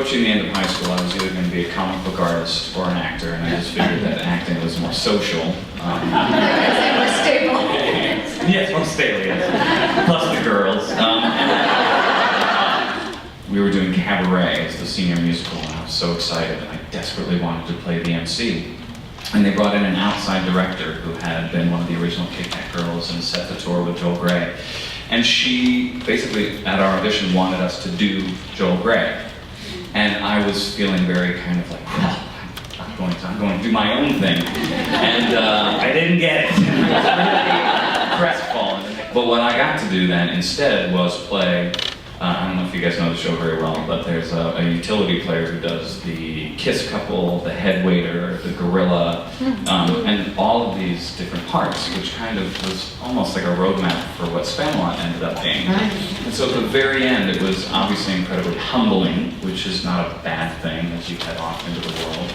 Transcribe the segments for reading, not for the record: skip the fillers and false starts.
approaching the end of high school, I was either going to be a comic book artist or an actor, and I just figured that acting was more social. More stable. Yes, more stable, yes. Plus the girls. We were doing Cabaret as the senior musical, and I was so excited, and I desperately wanted to play the MC. And they brought in an outside director who had been one of the original Kit Kat girls and set the tour with Joel Grey. And she basically, at our audition, wanted us to do Joel Grey. And I was feeling very kind of like, well, I'm going to do my own thing. And I didn't get it. I was really crestfallen. But what I got to do then instead was play, I don't know if you guys know the show very well, but there's a utility player who does the kiss couple, the head waiter, the gorilla, and all of these different parts, which kind of was almost like a roadmap for what Spamalot ended up being. And so at the very end, it was obviously incredibly humbling, which is not a bad thing as you head off into the world.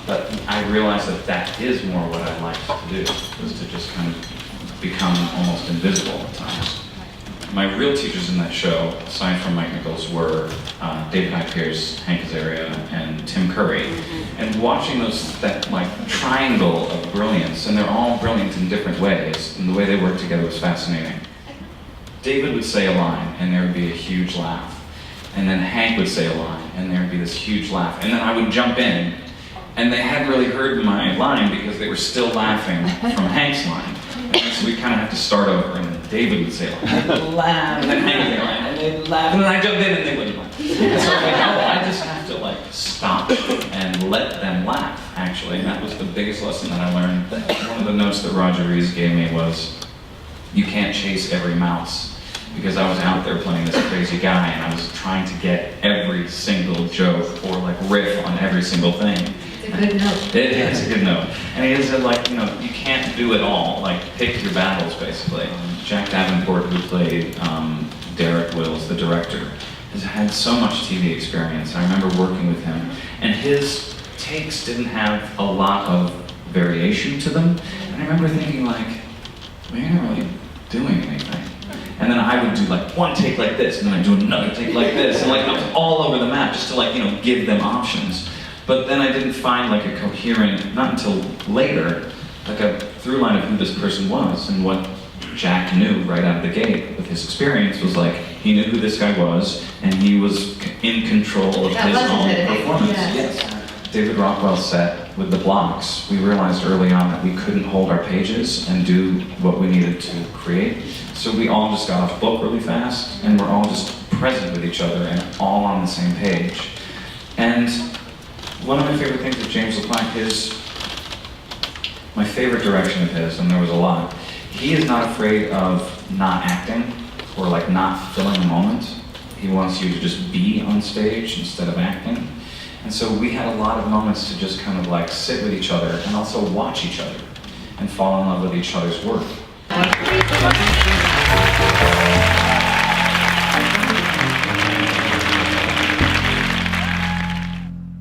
But I realized that that is more what I liked to do, was to just kind of become almost invisible at times. My real teachers in that show, aside from Mike Nichols, were David Hyde Pierce, Hank Azaria, and Tim Curry. And watching that like triangle of brilliance, and they're all brilliant in different ways, and the way they work together was fascinating. David would say a line, and there would be a huge laugh. And then Hank would say a line, and there would be this huge laugh. And then I would jump in, and they hadn't really heard my line because they were still laughing from Hank's line. And so we kind of have to start over, and then David would say, like, laugh, and then Hank would say, and they'd laugh, and then I'd jump in, and they wouldn't laugh. And so I was like, oh, I just have to, like, stop and let them laugh, actually. And that was the biggest lesson that I learned. One of the notes that Roger Rees gave me was, you can't chase every mouse. Because I was out there playing this crazy guy, and I was trying to get every single joke or, like, riff on every single thing. It's a good note. It is a good note. And he said, like, you know, you can't do it all. Like, pick your battles, basically. Jack Davenport, who played Derek Wills, the director, has had so much TV experience. I remember working with him, and his takes didn't have a lot of variation to them. And I remember thinking, like, well, you're not really doing anything. And then I would do, like, one take like this, and then I'd do another take like this, and, like, I was all over the map just to, like, you know, give them options. But then I didn't find like a coherent, not until later, like a through line of who this person was. And what Jack knew right out of the gate with his experience was like, he knew who this guy was, and he was in control of his own performance. Yes. David Rockwell said, with the blocks, we realized early on that we couldn't hold our pages and do what we needed to create. So we all just got off book really fast, and we're all just present with each other and all on the same page. And one of my favorite things with James LeClaire is my favorite direction of his, and there was a lot. He is not afraid of not acting or like not filling a moment. He wants you to just be on stage instead of acting. And so we had a lot of moments to just kind of like sit with each other and also watch each other and fall in love with each other's work.